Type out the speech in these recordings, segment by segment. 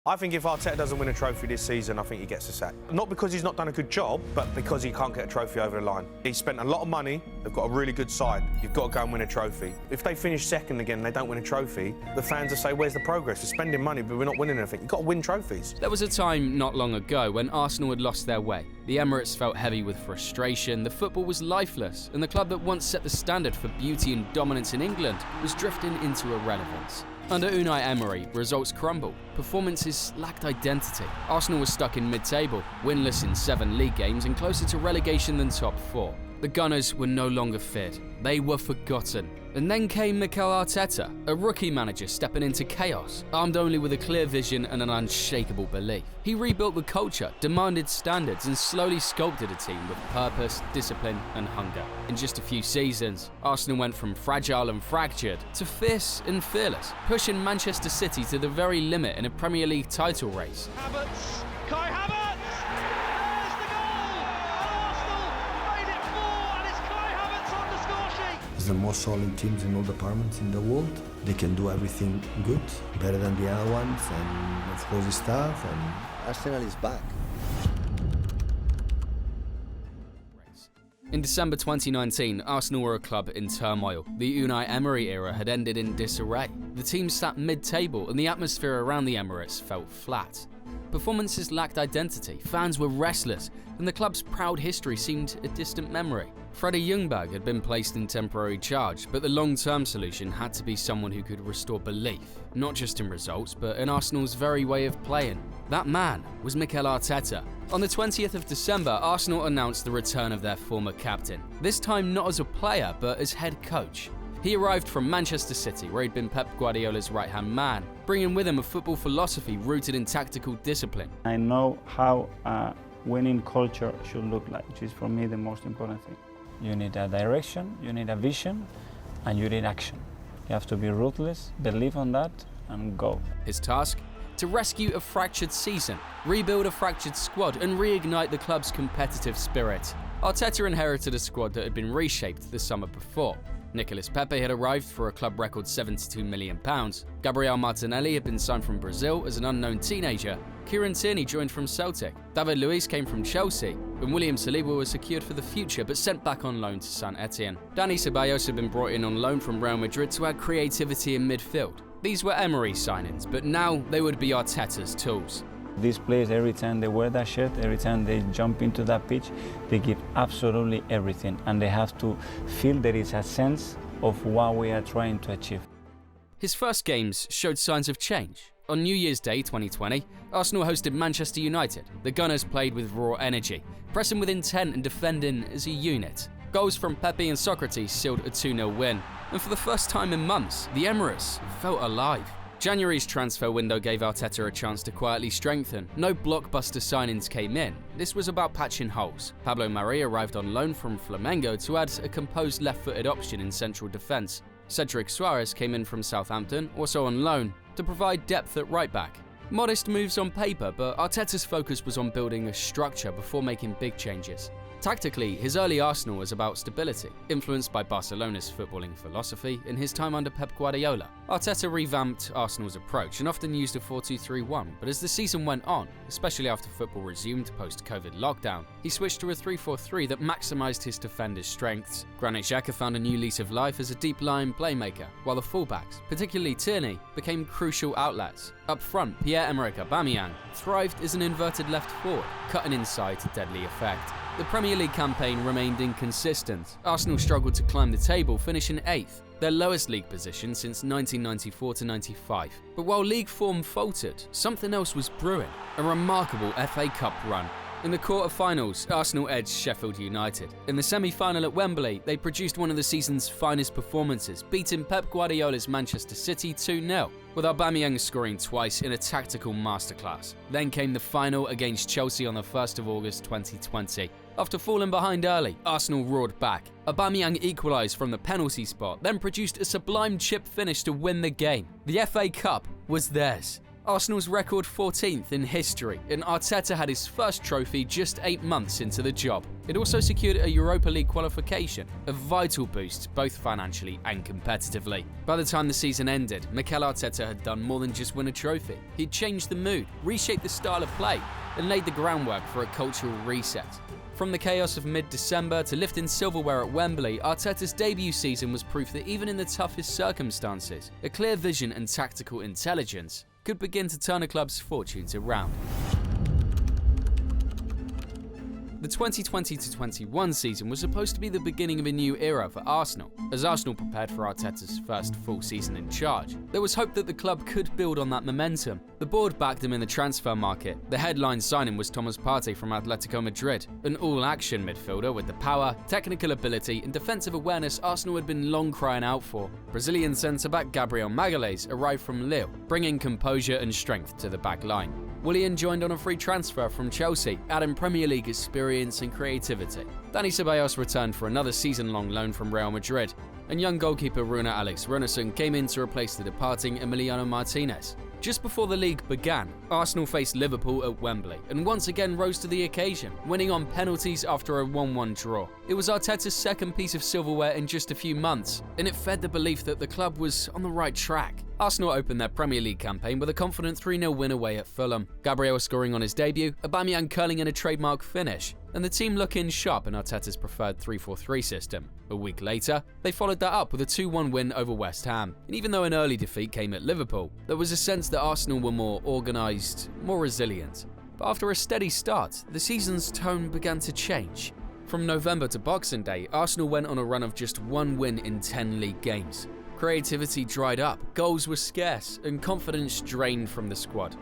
I think if Arteta doesn't win a trophy this season, I think he gets a sack. Not because he's not done a good job, but because he can't get a trophy over the line. He's spent a lot of money, they've got a really good side. You've got to go and win a trophy. If they finish second again and they don't win a trophy, the fans will say, where's the progress? We're spending money, but we're not winning anything. You've got to win trophies. There was a time not long ago when Arsenal had lost their way. The Emirates felt heavy with frustration, the football was lifeless, and the club that once set the standard for beauty and dominance in England was drifting into irrelevance. Under Unai Emery, results crumbled, performances lacked identity. Arsenal was stuck in mid-table, winless in 7 league games and closer to relegation than top 4. The Gunners were no longer fit, they were forgotten. And then came Mikel Arteta, a rookie manager stepping into chaos, armed only with a clear vision and an unshakable belief. He rebuilt the culture, demanded standards and slowly sculpted a team with purpose, discipline and hunger. In just a few seasons, Arsenal went from fragile and fractured to fierce and fearless, pushing Manchester City to the very limit in a Premier League title race. Kai Havertz! There's the goal! Arsenal made it 4 and it's Kai Havertz on the score sheet! It's the most solid teams in all departments in the world. They can do everything good, better than the other ones, and of course the staff, and Arsenal is back. In December 2019, Arsenal were a club in turmoil. The Unai Emery era had ended in disarray. The team sat mid-table and the atmosphere around the Emirates felt flat. Performances lacked identity, fans were restless, and the club's proud history seemed a distant memory. Freddie Ljungberg had been placed in temporary charge, but the long-term solution had to be someone who could restore belief, not just in results, but in Arsenal's very way of playing. That man was Mikel Arteta. On the 20th of December, Arsenal announced the return of their former captain, this time not as a player, but as head coach. He arrived from Manchester City, where he'd been Pep Guardiola's right-hand man, bringing with him a football philosophy rooted in tactical discipline. I know how a winning culture should look like, which is for me the most important thing. You need a direction, you need a vision, and you need action. You have to be ruthless, believe on that, and go. His task? To rescue a fractured season, rebuild a fractured squad, and reignite the club's competitive spirit. Arteta inherited a squad that had been reshaped the summer before. Nicolas Pepe had arrived for a club record £72 million. Gabriel Martinelli had been signed from Brazil as an unknown teenager. Kieran Tierney joined from Celtic. David Luiz came from Chelsea. And William Saliba was secured for the future but sent back on loan to Saint Etienne. Dani Ceballos had been brought in on loan from Real Madrid to add creativity in midfield. These were Emery signings, but now they would be Arteta's tools. These players, every time they wear that shirt, every time they jump into that pitch, they give absolutely everything, and they have to feel there is a sense of what we are trying to achieve. His first games showed signs of change. On New Year's Day 2020, Arsenal hosted Manchester United. The Gunners played with raw energy, pressing with intent and defending as a unit. Goals from Pepe and Socrates sealed a 2-0 win, and for the first time in months, the Emirates felt alive. January's transfer window gave Arteta a chance to quietly strengthen. No blockbuster signings came in. This was about patching holes. Pablo Mari arrived on loan from Flamengo to add a composed left-footed option in central defence. Cedric Soares came in from Southampton, also on loan, to provide depth at right-back. Modest moves on paper, but Arteta's focus was on building a structure before making big changes. Tactically, his early Arsenal was about stability, influenced by Barcelona's footballing philosophy in his time under Pep Guardiola. Arteta revamped Arsenal's approach and often used a 4-2-3-1, but as the season went on, especially after football resumed post-COVID lockdown, he switched to a 3-4-3 that maximised his defenders' strengths. Granit Xhaka found a new lease of life as a deep-lying playmaker, while the fullbacks, particularly Tierney, became crucial outlets. Up front, Pierre-Emerick Aubameyang thrived as an inverted left forward, cutting inside to deadly effect. The Premier League campaign remained inconsistent. Arsenal struggled to climb the table, finishing 8th, their lowest league position since 1994-95. But while league form faltered, something else was brewing, a remarkable FA Cup run. In the quarter-finals, Arsenal edged Sheffield United. In the semi-final at Wembley, they produced one of the season's finest performances, beating Pep Guardiola's Manchester City 2-0, with Aubameyang scoring twice in a tactical masterclass. Then came the final against Chelsea on the 1st of August 2020. After falling behind early, Arsenal roared back. Aubameyang equalised from the penalty spot, then produced a sublime chip finish to win the game. The FA Cup was theirs. Arsenal's record 14th in history, and Arteta had his first trophy just 8 months into the job. It also secured a Europa League qualification, a vital boost both financially and competitively. By the time the season ended, Mikel Arteta had done more than just win a trophy. He'd changed the mood, reshaped the style of play, and laid the groundwork for a cultural reset. From the chaos of mid-December to lifting silverware at Wembley, Arteta's debut season was proof that even in the toughest circumstances, a clear vision and tactical intelligence could begin to turn a club's fortunes around. The 2020-21 season was supposed to be the beginning of a new era for Arsenal, as Arsenal prepared for Arteta's first full season in charge. There was hope that the club could build on that momentum. The board backed him in the transfer market. The headline signing was Thomas Partey from Atletico Madrid, an all-action midfielder with the power, technical ability and defensive awareness Arsenal had been long crying out for. Brazilian centre-back Gabriel Magalhaes arrived from Lille, bringing composure and strength to the back line. Willian joined on a free transfer from Chelsea, adding Premier League experience and creativity. Dani Ceballos returned for another season-long loan from Real Madrid, and young goalkeeper Rune Alex Runarsson came in to replace the departing Emiliano Martinez. Just before the league began, Arsenal faced Liverpool at Wembley and once again rose to the occasion, winning on penalties after a 1-1 draw. It was Arteta's second piece of silverware in just a few months, and it fed the belief that the club was on the right track. Arsenal opened their Premier League campaign with a confident 3-0 win away at Fulham. Gabriel scoring on his debut, Aubameyang curling in a trademark finish, and the team looking sharp in Arteta's preferred 3-4-3 system. A week later, they followed that up with a 2-1 win over West Ham. And even though an early defeat came at Liverpool, there was a sense that Arsenal were more organised, more resilient. But after a steady start, the season's tone began to change. From November to Boxing Day, Arsenal went on a run of just 1 win in 10 league games. Creativity dried up, goals were scarce, and confidence drained from the squad.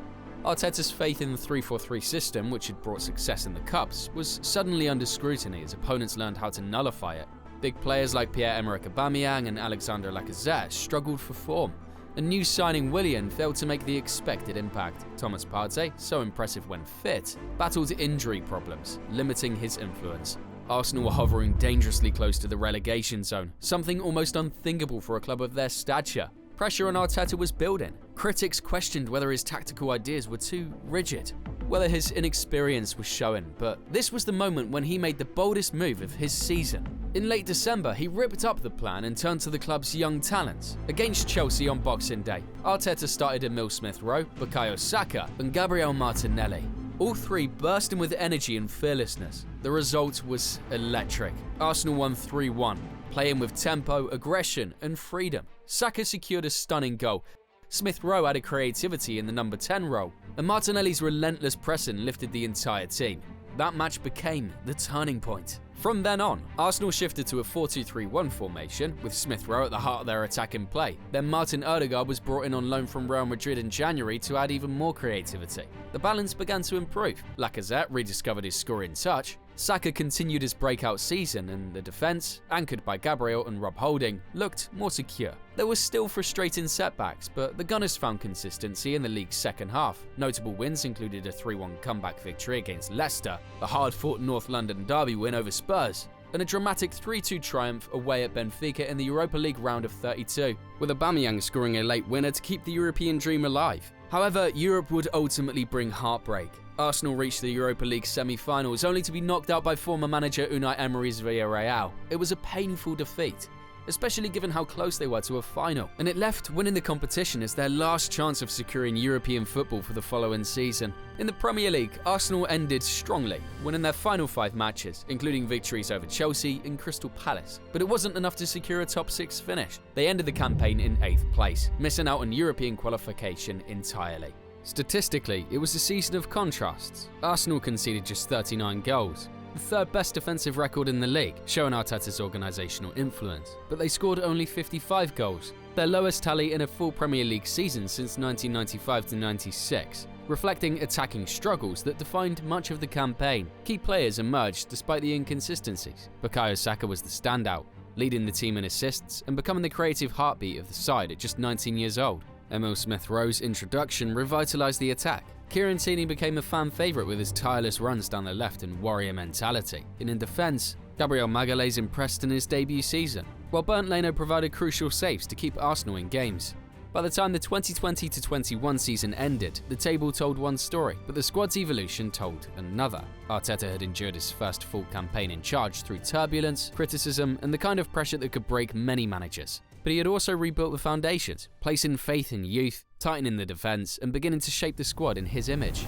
Arteta's faith in the 3-4-3 system, which had brought success in the Cups, was suddenly under scrutiny as opponents learned how to nullify it. Big players like Pierre-Emerick Aubameyang and Alexander Lacazette struggled for form, and new signing Willian failed to make the expected impact. Thomas Partey, so impressive when fit, battled injury problems, limiting his influence. Arsenal were hovering dangerously close to the relegation zone, something almost unthinkable for a club of their stature. Pressure on Arteta was building. Critics questioned whether his tactical ideas were too rigid, whether his inexperience was showing, but this was the moment when he made the boldest move of his season. In late December, he ripped up the plan and turned to the club's young talents. Against Chelsea on Boxing Day, Arteta started Emile Smith-Rowe, Bukayo Saka and Gabriel Martinelli. All three bursting with energy and fearlessness. The result was electric. Arsenal won 3-1, playing with tempo, aggression and freedom. Saka secured a stunning goal. Smith-Rowe added creativity in the number 10 role, and Martinelli's relentless pressing lifted the entire team. That match became the turning point. From then on, Arsenal shifted to a 4-2-3-1 formation, with Smith-Rowe at the heart of their attacking play. Then Martin Odegaard was brought in on loan from Real Madrid in January to add even more creativity. The balance began to improve. Lacazette rediscovered his scoring touch. Saka continued his breakout season, and the defence, anchored by Gabriel and Rob Holding, looked more secure. There were still frustrating setbacks, but the Gunners found consistency in the league's second half. Notable wins included a 3-1 comeback victory against Leicester, a hard-fought North London derby win over Spurs, and a dramatic 3-2 triumph away at Benfica in the Europa League round of 32, with Aubameyang scoring a late winner to keep the European dream alive. However, Europe would ultimately bring heartbreak. Arsenal reached the Europa League semi-finals only to be knocked out by former manager Unai Emery's Villarreal. It was a painful defeat, especially given how close they were to a final, and it left winning the competition as their last chance of securing European football for the following season. In the Premier League, Arsenal ended strongly, winning their final 5 matches, including victories over Chelsea and Crystal Palace. But it wasn't enough to secure a top 6 finish. They ended the campaign in 8th place, missing out on European qualification entirely. Statistically, it was a season of contrasts. Arsenal conceded just 39 goals, the third best defensive record in the league, showing Arteta's organisational influence, but they scored only 55 goals, their lowest tally in a full Premier League season since 1995-96, reflecting attacking struggles that defined much of the campaign. Key players emerged despite the inconsistencies. Bukayo Saka was the standout, leading the team in assists and becoming the creative heartbeat of the side at just 19 years old. Emile Smith-Rowe's introduction revitalised the attack. Kieran Tierney became a fan favourite with his tireless runs down the left and warrior mentality. And in defence, Gabriel Magalhaes impressed in his debut season, while Bernd Leno provided crucial saves to keep Arsenal in games. By the time the 2020-21 season ended, the table told one story, but the squad's evolution told another. Arteta had endured his first full campaign in charge through turbulence, criticism, and the kind of pressure that could break many managers. But he had also rebuilt the foundations, placing faith in youth, tightening the defence, and beginning to shape the squad in his image.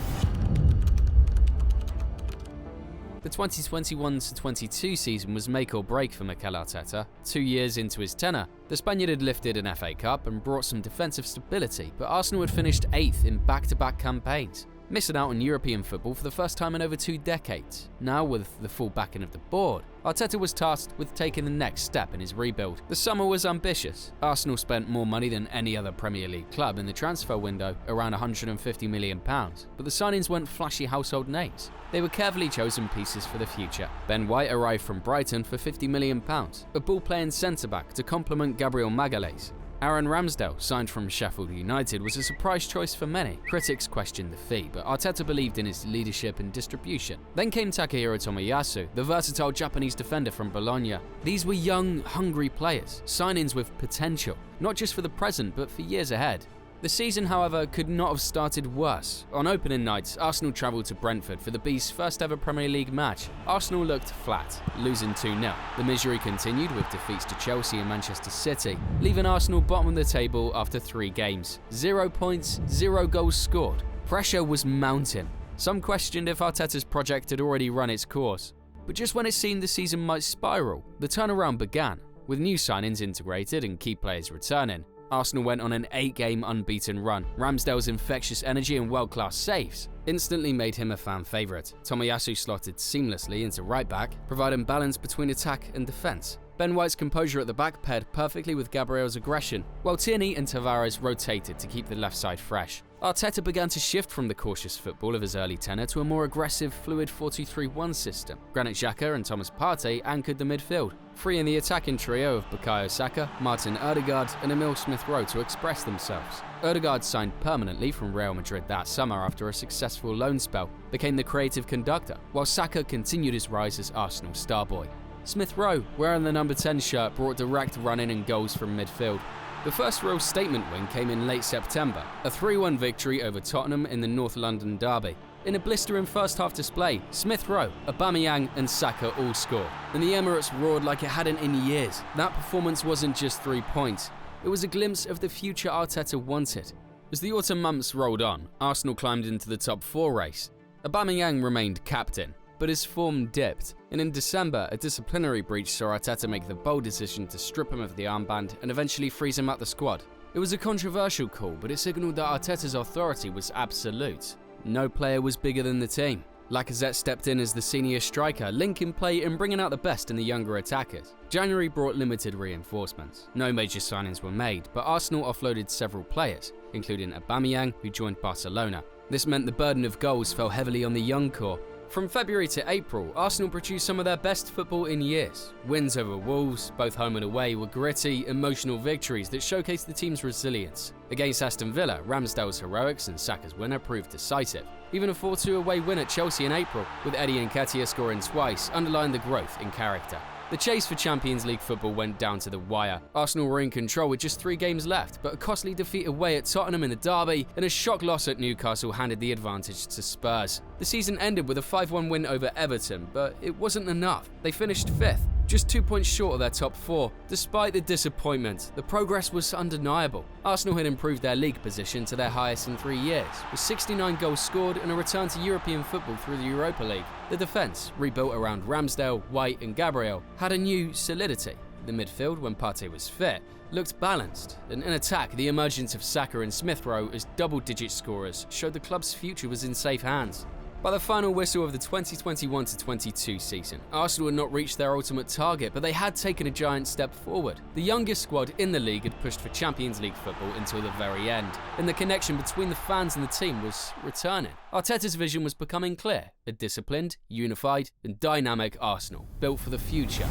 The 2021-22 season was make or break for Mikel Arteta. 2 years into his tenure, the Spaniard had lifted an FA Cup and brought some defensive stability, but Arsenal had finished 8th in back-to-back campaigns, missing out on European football for the first time in over 2 decades. Now, with the full backing of the board, Arteta was tasked with taking the next step in his rebuild. The summer was ambitious. Arsenal spent more money than any other Premier League club in the transfer window, around £150 million, but the signings weren't flashy household names. They were carefully chosen pieces for the future. Ben White arrived from Brighton for £50 million, a ball-playing centre-back to complement Gabriel Magalhaes. Aaron Ramsdale, signed from Sheffield United, was a surprise choice for many. Critics questioned the fee, but Arteta believed in his leadership and distribution. Then came Takehiro Tomiyasu, the versatile Japanese defender from Bologna. These were young, hungry players, signings with potential, not just for the present, but for years ahead. The season, however, could not have started worse. On opening night, Arsenal travelled to Brentford for the Bees' first ever Premier League match. Arsenal looked flat, losing 2-0. The misery continued with defeats to Chelsea and Manchester City, leaving Arsenal bottom of the table after 3 games. 0 points, 0 goals scored. Pressure was mounting. Some questioned if Arteta's project had already run its course. But just when it seemed the season might spiral, the turnaround began. With new signings integrated and key players returning, Arsenal went on an 8-game unbeaten run. Ramsdale's infectious energy and world-class saves instantly made him a fan favourite. Tomiyasu slotted seamlessly into right-back, providing balance between attack and defence. Ben White's composure at the back paired perfectly with Gabriel's aggression, while Tierney and Tavares rotated to keep the left side fresh. Arteta began to shift from the cautious football of his early tenure to a more aggressive, fluid 4-2-3-1 system. Granit Xhaka and Thomas Partey anchored the midfield, freeing the attacking trio of Bukayo Saka, Martin Odegaard and Emil Smith-Rowe to express themselves. Odegaard signed permanently from Real Madrid that summer after a successful loan spell, became the creative conductor, while Saka continued his rise as Arsenal star boy. Smith-Rowe, wearing the number 10 shirt, brought direct run-in and goals from midfield. The first real statement win came in late September, a 3-1 victory over Tottenham in the North London derby. In a blistering first-half display, Smith-Rowe, Aubameyang and Saka all scored, and the Emirates roared like it hadn't in years. That performance wasn't just 3 points, it was a glimpse of the future Arteta wanted. As the autumn months rolled on, Arsenal climbed into the top 4 race. Aubameyang remained captain, but his form dipped, and in December, a disciplinary breach saw Arteta make the bold decision to strip him of the armband and eventually freeze him out the squad. It was a controversial call, but it signalled that Arteta's authority was absolute. No player was bigger than the team. Lacazette stepped in as the senior striker, linking play and bringing out the best in the younger attackers. January brought limited reinforcements. No major signings were made, but Arsenal offloaded several players, including Aubameyang, who joined Barcelona. This meant the burden of goals fell heavily on the young core. From February to April, Arsenal produced some of their best football in years. Wins over Wolves, both home and away, were gritty, emotional victories that showcased the team's resilience. Against Aston Villa, Ramsdale's heroics and Saka's winner proved decisive. Even a 4-2 away win at Chelsea in April, with Eddie Nketiah scoring twice, underlined the growth in character. The chase for Champions League football went down to the wire. Arsenal were in control with just 3 games left, but a costly defeat away at Tottenham in the derby and a shock loss at Newcastle handed the advantage to Spurs. The season ended with a 5-1 win over Everton, but it wasn't enough. They finished 5th, just 2 points short of their top 4. Despite the disappointment, the progress was undeniable. Arsenal had improved their league position to their highest in 3 years, with 69 goals scored and a return to European football through the Europa League. The defence, rebuilt around Ramsdale, White and Gabriel, had a new solidity. The midfield, when Partey was fit, looked balanced, and in attack, the emergence of Saka and Smith-Rowe as double-digit scorers showed the club's future was in safe hands. By the final whistle of the 2021-22 season, Arsenal had not reached their ultimate target, but they had taken a giant step forward. The youngest squad in the league had pushed for Champions League football until the very end, and the connection between the fans and the team was returning. Arteta's vision was becoming clear: a disciplined, unified, and dynamic Arsenal, built for the future.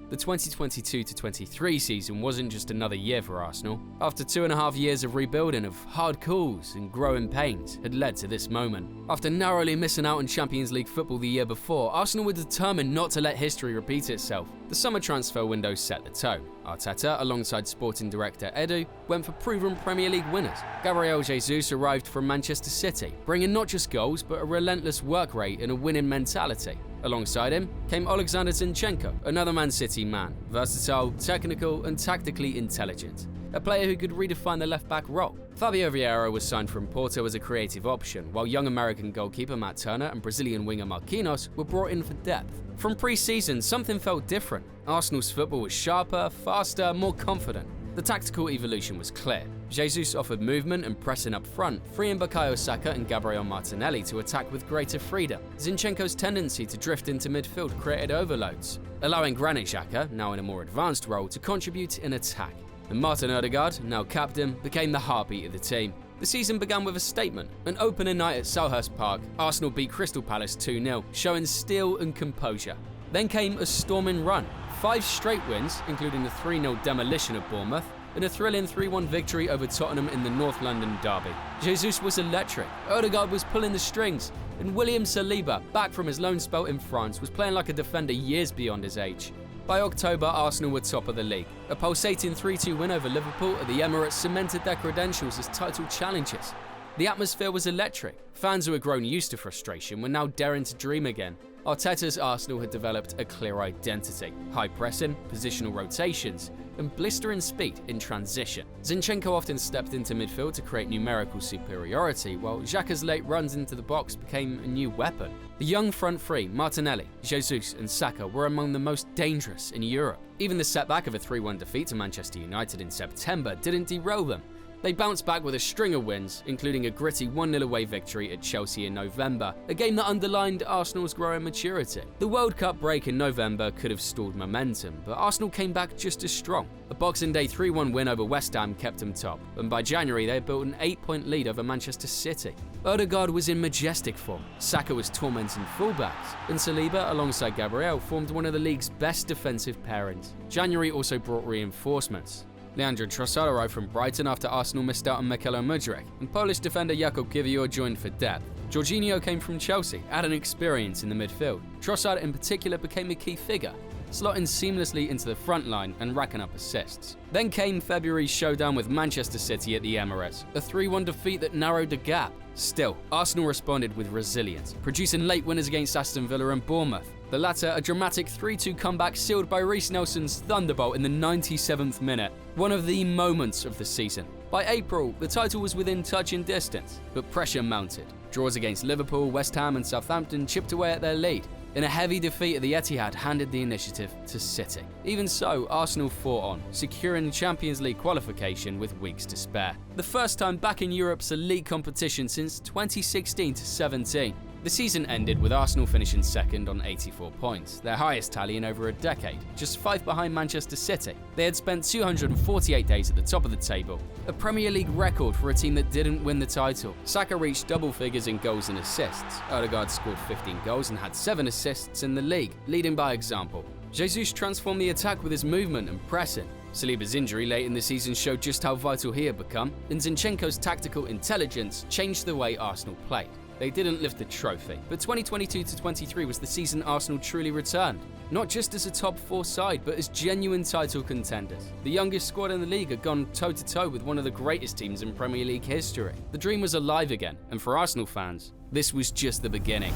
The 2022-23 season wasn't just another year for Arsenal. After 2.5 years of rebuilding, of hard calls and growing pains had led to this moment. After narrowly missing out on Champions League football the year before, Arsenal were determined not to let history repeat itself. The summer transfer window set the tone. Arteta, alongside sporting director Edu, went for proven Premier League winners. Gabriel Jesus arrived from Manchester City, bringing not just goals but a relentless work rate and a winning mentality. Alongside him came Alexander Zinchenko, another Man City man, versatile, technical and tactically intelligent. A player who could redefine the left-back role. Fabio Vieira was signed from Porto as a creative option, while young American goalkeeper Matt Turner and Brazilian winger Marquinhos were brought in for depth. From pre-season, something felt different. Arsenal's football was sharper, faster, more confident. The tactical evolution was clear. Jesus offered movement and pressing up front, freeing Bukayo Saka and Gabriel Martinelli to attack with greater freedom. Zinchenko's tendency to drift into midfield created overloads, allowing Granit Xhaka, now in a more advanced role, to contribute in attack. And Martin Odegaard, now captain, became the heartbeat of the team. The season began with a statement. An opening night at Selhurst Park, Arsenal beat Crystal Palace 2-0, showing steel and composure. Then came a storming run. 5 straight wins, including the 3-0 demolition of Bournemouth, and a thrilling 3-1 victory over Tottenham in the North London derby. Jesus was electric, Odegaard was pulling the strings, and William Saliba, back from his loan spell in France, was playing like a defender years beyond his age. By October, Arsenal were top of the league. A pulsating 3-2 win over Liverpool at the Emirates cemented their credentials as title challengers. The atmosphere was electric. Fans who had grown used to frustration were now daring to dream again. Arteta's Arsenal had developed a clear identity: high pressing, positional rotations, and blistering speed in transition. Zinchenko often stepped into midfield to create numerical superiority, while Xhaka's late runs into the box became a new weapon. The young front three, Martinelli, Jesus and Saka, were among the most dangerous in Europe. Even the setback of a 3-1 defeat to Manchester United in September didn't derail them. They bounced back with a string of wins, including a gritty 1-0 away victory at Chelsea in November, a game that underlined Arsenal's growing maturity. The World Cup break in November could have stalled momentum, but Arsenal came back just as strong. A Boxing Day 3-1 win over West Ham kept them top, and by January they had built an 8-point lead over Manchester City. Odegaard was in majestic form, Saka was tormenting fullbacks, and Saliba, alongside Gabriel, formed one of the league's best defensive pairings. January also brought reinforcements. Leandro Trossard arrived from Brighton after Arsenal missed out on Mykhailo Mudryk, and Polish defender Jakub Kiwior joined for depth. Jorginho came from Chelsea, adding experience in the midfield. Trossard in particular became a key figure, slotting seamlessly into the front line and racking up assists. Then came February's showdown with Manchester City at the Emirates, a 3-1 defeat that narrowed the gap. Still, Arsenal responded with resilience, producing late winners against Aston Villa and Bournemouth. The latter, a dramatic 3-2 comeback sealed by Reece Nelson's thunderbolt in the 97th minute, one of the moments of the season. By April, the title was within touching distance, but pressure mounted. Draws against Liverpool, West Ham and Southampton chipped away at their lead, and a heavy defeat at the Etihad handed the initiative to City. Even so, Arsenal fought on, securing Champions League qualification with weeks to spare. The first time back in Europe's elite competition since 2016-17. The season ended with Arsenal finishing second on 84 points, their highest tally in over a decade, just 5 behind Manchester City. They had spent 248 days at the top of the table, a Premier League record for a team that didn't win the title. Saka reached double figures in goals and assists. Odegaard scored 15 goals and had 7 assists in the league, leading by example. Jesus transformed the attack with his movement and pressing. Saliba's injury late in the season showed just how vital he had become, and Zinchenko's tactical intelligence changed the way Arsenal played. They didn't lift the trophy, but 2022-23 was the season Arsenal truly returned. Not just as a top 4 side, but as genuine title contenders. The youngest squad in the league had gone toe-to-toe with one of the greatest teams in Premier League history. The dream was alive again, and for Arsenal fans, this was just the beginning.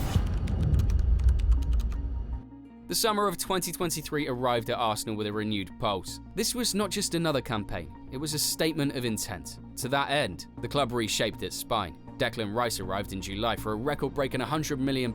The summer of 2023 arrived at Arsenal with a renewed pulse. This was not just another campaign, it was a statement of intent. To that end, the club reshaped its spine. Declan Rice arrived in July for a record-breaking £100 million,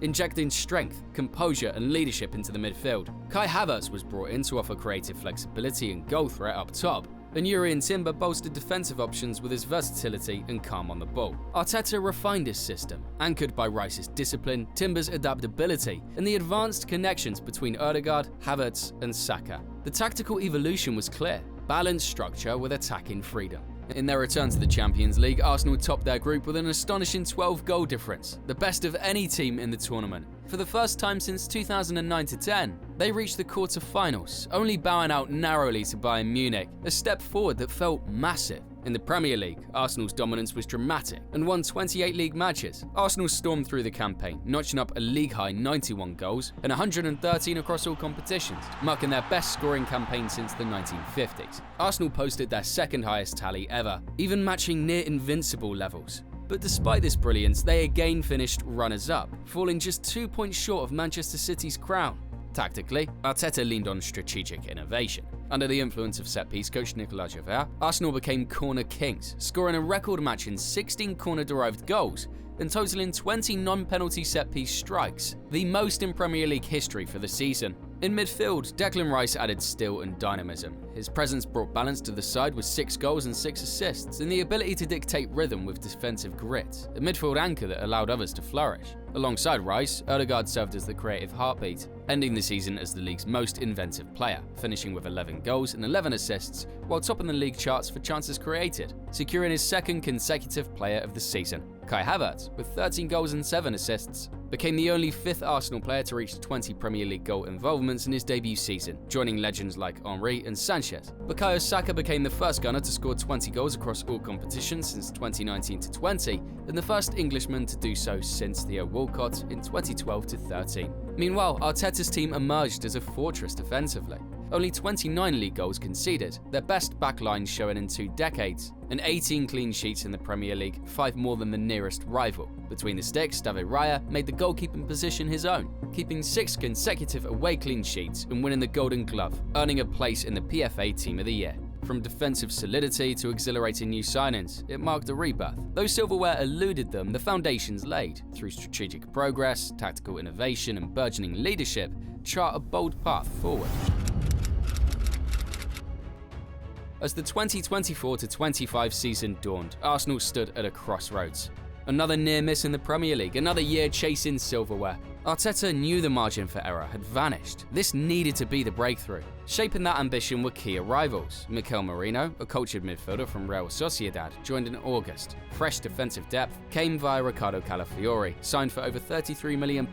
injecting strength, composure and leadership into the midfield. Kai Havertz was brought in to offer creative flexibility and goal threat up top, and Jurrien Timber bolstered defensive options with his versatility and calm on the ball. Arteta refined his system, anchored by Rice's discipline, Timber's adaptability, and the advanced connections between Odegaard, Havertz and Saka. The tactical evolution was clear: balanced structure with attacking freedom. In their return to the Champions League, Arsenal topped their group with an astonishing 12-goal difference, the best of any team in the tournament. For the first time since 2009-10, they reached the quarter-finals, only bowing out narrowly to Bayern Munich, a step forward that felt massive. In the Premier League, Arsenal's dominance was dramatic and won 28 league matches. Arsenal stormed through the campaign, notching up a league-high 91 goals and 113 across all competitions, marking their best scoring campaign since the 1950s. Arsenal posted their second highest tally ever, even matching near invincible levels. But despite this brilliance, they again finished runners-up, falling just 2 points short of Manchester City's crown. Tactically, Arteta leaned on strategic innovation. Under the influence of set-piece coach Nicolas Javert, Arsenal became corner kings, scoring a record-matching 16 corner-derived goals and totaling 20 non-penalty set-piece strikes, the most in Premier League history for the season. In midfield, Declan Rice added steel and dynamism. His presence brought balance to the side with 6 goals and 6 assists, and the ability to dictate rhythm with defensive grit, a midfield anchor that allowed others to flourish. Alongside Rice, Odegaard served as the creative heartbeat, ending the season as the league's most inventive player, finishing with 11 goals and 11 assists, while topping the league charts for chances created, securing his second consecutive player of the season. Kai Havertz, with 13 goals and 7 assists, became the only 5th Arsenal player to reach 20 Premier League goal involvements in his debut season, joining legends like Henry and Sanchez. Bukayo Saka became the first gunner to score 20 goals across all competitions since 2019-20, and the first Englishman to do so since Theo Walcott in 2012-13. Meanwhile, Arteta's team emerged as a fortress defensively. Only 29 league goals conceded, their best backline showing in 2 decades, and 18 clean sheets in the Premier League, 5 more than the nearest rival. Between the sticks, David Raya made the goalkeeping position his own, keeping 6 consecutive away clean sheets and winning the Golden Glove, earning a place in the PFA Team of the Year. From defensive solidity to exhilarating new signings, it marked a rebirth. Though silverware eluded them, the foundations laid, through strategic progress, tactical innovation and burgeoning leadership, chart a bold path forward. As the 2024-25 season dawned, Arsenal stood at a crossroads. Another near miss in the Premier League, another year chasing silverware. Arteta knew the margin for error had vanished. This needed to be the breakthrough. Shaping that ambition were key arrivals. Mikel Merino, a cultured midfielder from Real Sociedad, joined in August. Fresh defensive depth came via Ricardo Calafiori, signed for over £33 million,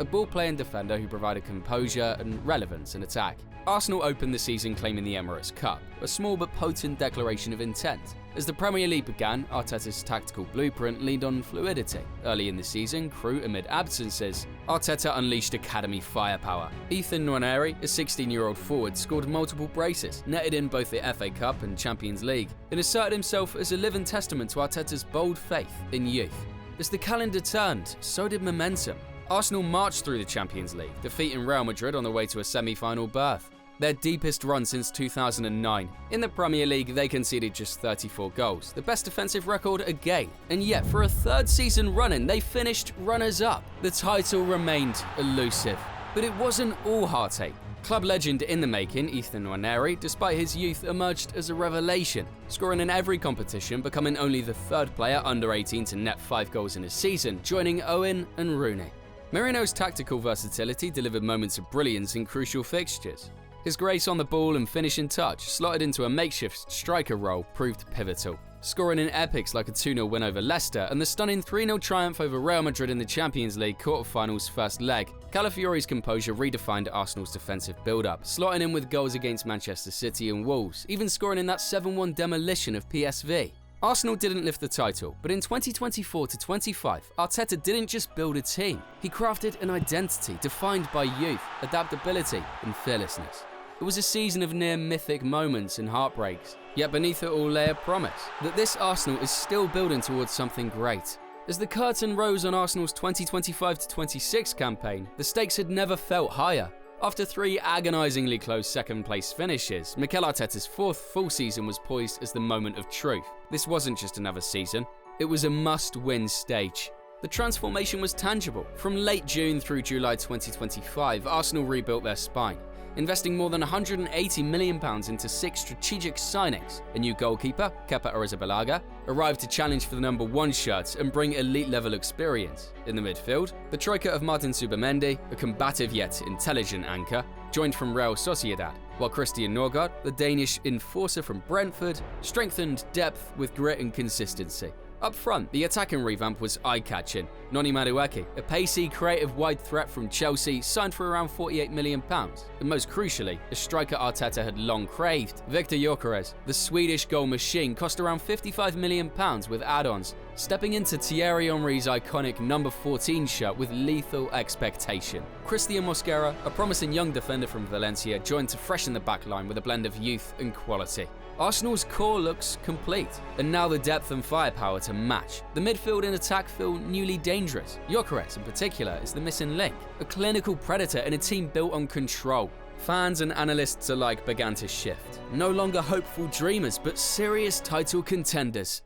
a ball-playing defender who provided composure and relevance in attack. Arsenal opened the season claiming the Emirates Cup, a small but potent declaration of intent. As the Premier League began, Arteta's tactical blueprint leaned on fluidity. Early in the season, crew amid absences, Arteta unleashed academy firepower. Ethan Nwaneri, a 16-year-old forward, scored multiple braces, netted in both the FA Cup and Champions League, and asserted himself as a living testament to Arteta's bold faith in youth. As the calendar turned, so did momentum. Arsenal marched through the Champions League, defeating Real Madrid on the way to a semi-final berth, their deepest run since 2009. In the Premier League, they conceded just 34 goals, the best defensive record again. And yet, for a 3rd season running, they finished runners-up. The title remained elusive. But it wasn't all heartache. Club legend in the making, Ethan Nwaneri, despite his youth, emerged as a revelation, scoring in every competition, becoming only the 3rd player under 18 to net 5 goals in a season, joining Owen and Rooney. Merino's tactical versatility delivered moments of brilliance in crucial fixtures. His grace on the ball and finishing touch, slotted into a makeshift striker role, proved pivotal. Scoring in epics like a 2-0 win over Leicester and the stunning 3-0 triumph over Real Madrid in the Champions League quarter-finals first leg, Calafiori's composure redefined Arsenal's defensive build-up, slotting in with goals against Manchester City and Wolves, even scoring in that 7-1 demolition of PSV. Arsenal didn't lift the title, but in 2024-25, Arteta didn't just build a team. He crafted an identity defined by youth, adaptability, and fearlessness. It was a season of near mythic moments and heartbreaks, yet beneath it all lay a promise that this Arsenal is still building towards something great. As the curtain rose on Arsenal's 2025-26 campaign, the stakes had never felt higher. After 3 agonisingly close second-place finishes, Mikel Arteta's 4th full season was poised as the moment of truth. This wasn't just another season, it was a must-win stage. The transformation was tangible. From late June through July 2025, Arsenal rebuilt their spine, investing more than £180 million into 6 strategic signings. A new goalkeeper, Kepa Arrizabalaga, arrived to challenge for the number 1 shirt and bring elite-level experience. In the midfield, the troika of Martin Zubimendi, a combative yet intelligent anchor, joined from Real Sociedad. while Christian Norgard, the Danish enforcer from Brentford, strengthened depth with grit and consistency. Up front, the attacking revamp was eye-catching. Noni Madueke, a pacey, creative wide threat from Chelsea, signed for around £48 million. And most crucially, a striker Arteta had long craved. Victor Gyökeres, the Swedish goal machine, cost around £55 million with add-ons, stepping into Thierry Henry's iconic number 14 shirt with lethal expectation. Christian Mosquera, a promising young defender from Valencia, joined to freshen the backline with a blend of youth and quality. Arsenal's core looks complete, and now the depth and firepower to match. The midfield and attack feel newly dangerous. Gyökeres, in particular, is the missing link, a clinical predator in a team built on control. Fans and analysts alike began to shift. No longer hopeful dreamers, but serious title contenders.